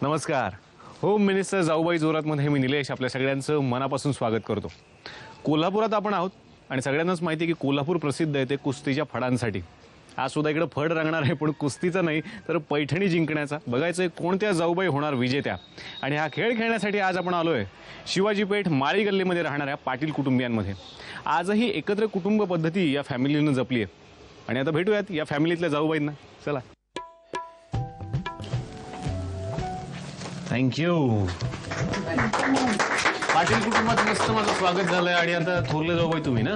नमस्कार. Home minister जाऊबाई जोरातमध्ये मी निलेश आपल्या सगळ्यांचं मनापासून स्वागत करतो. कोल्हापुरात आपण आहोत आणि सगळ्यांनाच माहिती आहे की कोल्हापूर प्रसिद्ध आहे ते कुस्तीच्या फडांसाठी. आज सुद्धा इकडे फड रंगणार आहे, पण कुस्तीचा नाही तर पैठणी जिंकण्याचा. बघायचंय कोणत्या जाऊबाई होणार विजेत्या. आणि हा खेळ खेळण्यासाठी आज आपण आलोय शिवाजी पेठ माळी गल्लीमध्ये राहणाऱ्या पाटील कुटुंबियांमध्ये. आजही एकत्र कुटुंब पद्धती या फॅमिलीनं जपली आहे. आणि आता भेटूयात या फॅमिलीतल्या जाऊबाईंना. चला. थँक्यू. पाटील कुटुंबात मस्त माझं स्वागत झालंय. आणि आता थोरले जाऊबाई तुम्ही ना.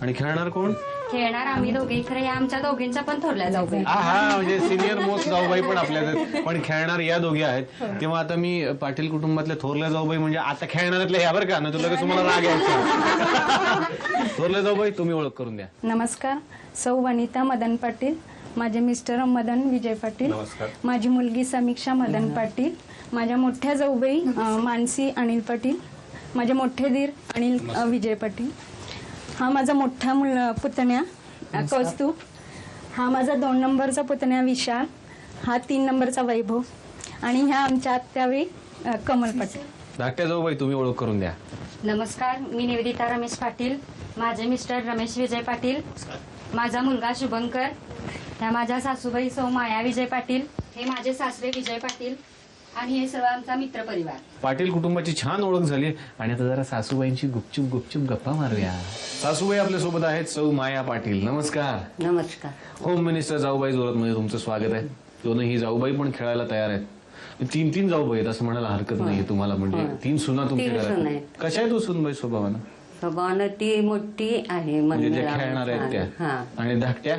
आणि खेळणार कोण? खेळणार आम्ही दोघे. खरं या आमच्या दोघींच्या पण थोरल्या जाऊबाई. हा म्हणजे सिनियर मोस्ट जाऊबाई पण आपल्या, पण खेळणार या दोघी आहेत. तेव्हा आता मी पाटील कुटुंबातल्या थोरल्या जाऊबाई म्हणजे आता खेळणाऱ्यातल्या ह्या बरं का, ना तुला तुम्हाला राग यायचा. थोरल्या जाऊबाई तुम्ही ओळख करून द्या. नमस्कार. सौ वनिता मदन पाटील. माझे मिस्टर मदन विजय पाटील. नमस्कार. माझी मुलगी समीक्षा मदन पाटील. माझ्या मोठ्या जाऊबाई मानसी अनिल पाटील. माझे मोठे दीर अनिल विजय पाटील. हा माझा मोठा पुतण्या कौस्तुभ. हा माझा 2 नंबरचा पुतण्या विशाल. हा 3 नंबरचा वैभव. आणि ह्या आमच्या आत्याबाई कमल पाटील. धाकट्या जाऊबाई तुम्ही ओळख करून द्या. नमस्कार. मी निवेदिता रमेश पाटील. माझे मिस्टर रमेश विजय पाटील. माझा मुलगा शुभंकर. ह्या माझ्या सासूबाई सौ माया विजय पाटील. हे माझे सासरे विजय पाटील. आणि हे सर्व आमचा मित्र परिवार. पाटील कुटुंबाची छान ओळख झाली. आणि आता जरा सासूबाईंची गुपचूप गुपचूप गप्पा मारूया. सासूबाई आपल्या सोबत आहेत सौ माया पाटील. नमस्कार. नमस्कार. होम मिनिस्टर जाऊबाई जोरातमध्ये तुमचं स्वागत आहे. दोनही जाऊबाई पण खेळायला तयार आहेत. 3 जाऊबाई आहेत असं म्हणायला हरकत नाहीये तुम्हाला. म्हणजे 3 सुना तुमच्या 3 सुना घरात. आहेत. कशा आहे तू सुनबाई स्वभावानं? स्वभावानं ती मोठी आहे म्हणजे त्या मंदिरावर. खेळणार आहेत त्या. हा. आणि धाकट्या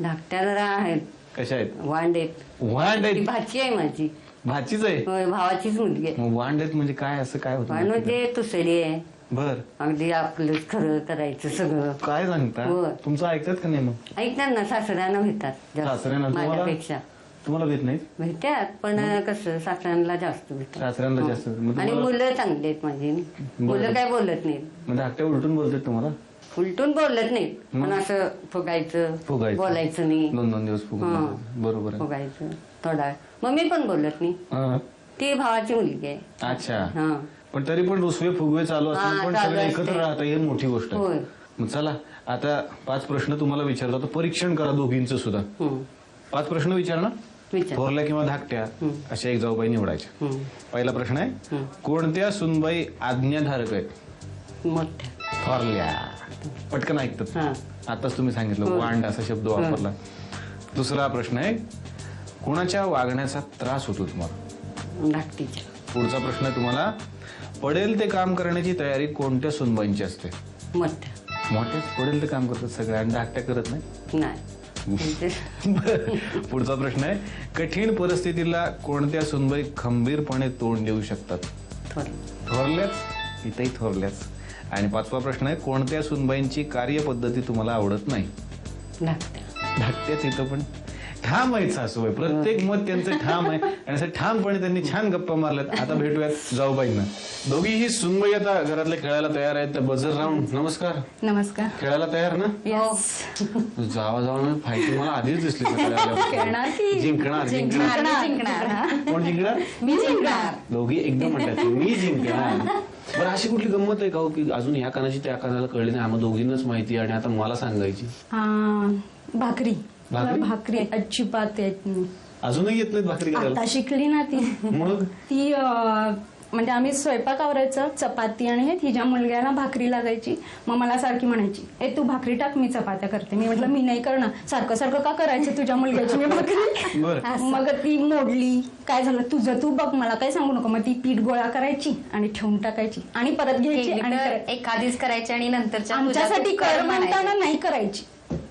धाकट्या जरा आहेत. कशा आहेत? वांड आहेत. वांड ती आहेत. भाची आहे माझी. भाचीच आहे. होय, भावाचीच मुलगी आहे. मग वांड आहेत म्हणजे काय, असं काय वांड होतं? म्हणजे तुसडी आहे. बर. अगदी आपलं खरं करायचं सगळं. काय सांगता? होय. तुमचं ऐकतात का नाही मग? ऐकतात ना, सासऱ्यांना भेटतात सासऱ्यांना जास्त तुम्हाला? माझ्यापेक्षा. तुम्हाला भेट नाही? भेटतात पण कसं सासऱ्यांना जास्त भेटतात. सासऱ्यांना जास्त. मग आणि तुम्हाला- मुलं चांगली आहेत माझी. मुलं काय बोलत नाहीत. मग धाकट्या उलटून बोलतात तुम्हाला? उलटून बोलत नाहीत. पण असं फुगायचं बोलायचं नाही. 2 दिवस फुगून. हा. बरोबर आहे. फुगायचं थोडा. मम्मी पण बोलत नाही. हा. ती भावाची मुलगी आहे. अच्छा. हा. पण तरी पण रुसवे फुगवे चालू असतात. हा, पण चालू सगळे असते. एकत्र राहता ही मोठी गोष्ट आहे. होय. मग चला आता 5 प्रश्न तुम्हाला विचारतो. तर परीक्षण करा दोघींचं सुद्धा. 5 प्रश्न विचारणार. विचार. थोरल्या किंवा धाकट्या अशा एक जाऊबाई निवडायच्या. पहिला प्रश्न आहे, कोणत्या सुनबाई आज्ञाधारक आहेत? मोठ्या. थोरल्या. पटकन ऐकतात. हा. आताच तुम्ही सांगितलं वांड असा शब्द वापरला. दुसरा प्रश्न आहे, कोणाच्या वागण्याचा त्रास होतो तुम्हाला? धाकटीच्या. पुढचा प्रश्न आहे तुम्हाला, पडेल ते काम करण्याची तयारी कोणत्या सुनबाईंची असते? मोठ्या. मोठ्याच पडेल ते काम करतात सगळ्या आणि धाकट्या करत नाही. नाही. पुढचा प्रश्न आहे, कठीण परिस्थितीला कोणत्या सुनबाई खंबीरपणे तोंड देऊ शकतात? थोरल्याच. इथेही थोरल्याच. आणि 5वा प्रश्न आहे, कोणत्या सुनबाईंची कार्यपद्धती तुम्हाला आवडत नाही? धाकट्या. धाकट्याच. इथं पण ठाम आहेत सासूबाई. प्रत्येक मत त्यांचं ठाम आहे. आणि असं ठामपणे त्यांनी छान गप्पा मारल्यात. आता भेटूयात जाऊबाईंना. दोघीही सुनबाई आता घरातल्या खेळायला तयार आहेत. Buzzer round. नमस्कार. नमस्कार. खेळायला तयार ना? Yes. जावा जावा फायटिंग मला आधीच दिसली सकाळी आल्यावर. खेळणार की? जिंकणार. जिंकणार. कोण जिंकणार? मी जिंकणार. दोघी एकदम म्हणतात मी जिंकणार. बरं, अशी कुठली गंमत आहे का हो की अजून ह्या कानाची त्या कानाला कळली नाही? आम्हाला दोघींनाच माहिती आणि आता मला सांगायची. भाकरी. भाकरी? भाकरी अजिबात येत नाही. अजूनही येत नाहीत भाकरी करायला? आता शिकली ना ती. मग ती म्हणजे आम्ही स्वयंपाक आवरायचं, चपाती आणि हे तिच्या मुलग्याला भाकरी लागायची. मग मला सारखी म्हणायची, ए तू भाकरी टाक, मी चपात्या करते. मी म्हटलं मी नाही करणार. सारखं सारखं का करायचं तुझ्या मुलग्याची मी भाकरी? बरं. मग ती मोडली. काय झालं, तुझं तू बघ, मला काय सांगू नको. मग ती पीठ गोळा करायची आणि ठेवून टाकायची आणि परत घ्यायची आणि एखादीच करायची आणि नंतरच्या आमच्यासाठी कर म्हणताना नाही करायची.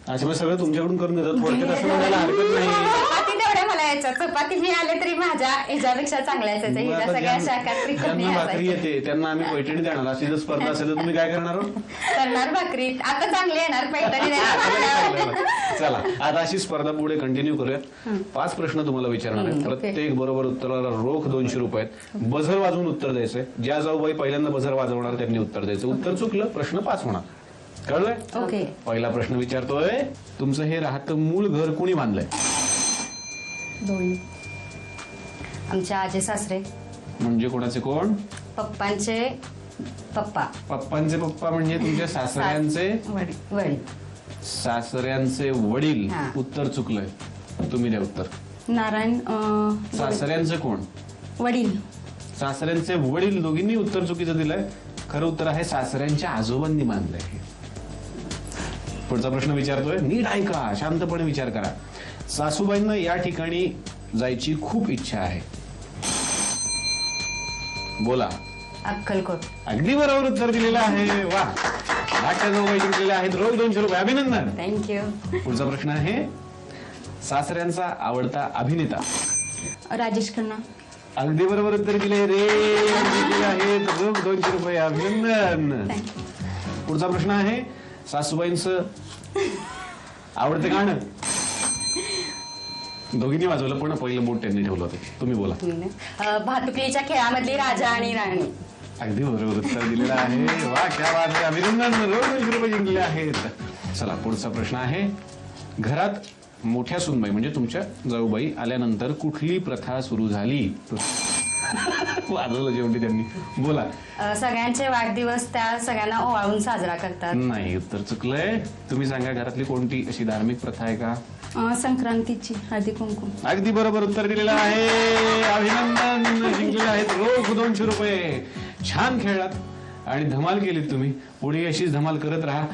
अच्छा, मग सगळं तुमच्याकडून करून देतात. थोडक्यात असं म्हणायला हरकत नाही. चपाती तेवढ्या मला यायच्या. चपाती मी आले तरी माझ्या ह्याच्यापेक्षा चांगल्या असायच्या. हिच्या सगळ्या शाखात्री कमी ज्यांना भाकरी असायच्या. येते त्यांना आम्ही पैठणी देणार. अशी जर स्पर्धा असेल तर तुम्ही काय करणार आहोत? करणार भाकरी. आता चांगली येणार पैठणी. चला आता अशी स्पर्धा पुढे कंटिन्यू करूयात. 5 प्रश्न तुम्हाला विचारणार आहेत. प्रत्येक बरोबर उत्तराला रोख 200 रुपये आहेत. बझर वाजवून उत्तर द्यायचंय. ज्या जाऊबाई पहिल्यांदा बझर वाजवणार त्यांनी उत्तर द्यायचं. उत्तर चुकलं प्रश्न 5 होणार. कळलंय? ओके. पहिला प्रश्न विचारतोय, तुमचं हे राहतं मूळ घर कोणी बांधलंय? दोन. आमचे आजे सासरे, म्हणजे कोणाचे कोण? पप्पांचे पप्पा, पप्पांचे पप्पा म्हणजे तुमच्या सासऱ्यांचे वडील. सासऱ्यांचे वडील. हा. उत्तर चुकलंय, तुम्ही द्या उत्तर. नारायण सासऱ्यांचे कोण? वडील. सासऱ्यांचे वडील. दोघींनी उत्तर चुकीचं दिलंय. खरं उत्तर आहे सासऱ्यांच्या आजोबांनी बांधलंय. पुढचा प्रश्न विचारतोय, नीट ऐका, शांतपणे विचार करा. सासूबाईंना या ठिकाणी जायची खूप इच्छा आहे. बोला. अक्कलकोट. अगदी बरोबर उत्तर दिलेलं आहे. वा, धाकट्या जाऊबाई जिंकलेल्या आहेत रोख 200 रुपये. अभिनंदन. थँक्यू. पुढचा प्रश्न आहे, सासऱ्यांचा आवडता अभिनेता? राजेश खन्ना. अगदी बरोबर उत्तर दिले रे. जिंकलेले आहेत रोख 200 रुपये. अभिनंदन. पुढचा प्रश्न आहे, सासूबाईंचं आवडतं गाणं? दोघींनी वाजवलं, पण पहिलं बोट त्यांनी ठेवलं होतं. तुम्ही बोला. भातुकलीच्या खेळामधली राजा आणि राणी. अगदी बरोबर उत्तर दिलेलं आहे. वा, क्या बात आहे. अभिनंदन. रोख 200 रुपये जिंकले आहेत. चला, पुढचा प्रश्न आहे, घरात मोठ्या सुनबाई म्हणजे तुमच्या जाऊबाई आल्यानंतर कुठली प्रथा सुरू झाली? वाजवलं जेवढी त्यांनी. बोला. सगळ्यांचे वाढदिवस त्या सगळ्यांना ओवाळून साजरा करतात. नाही, उत्तर चुकलंय. तुम्ही सांगा, घरातली कोणती अशी धार्मिक प्रथा आहे का? संक्रांतीची हळदी कुंकू. अगदी बरोबर उत्तर दिलेलं आहे. अभिनंदन. जिंकलेले आहेत रोख 200 रुपये. छान खेळलात आणि धमाल केलीत तुम्ही. पुढे अशीच धमाल करत राहा.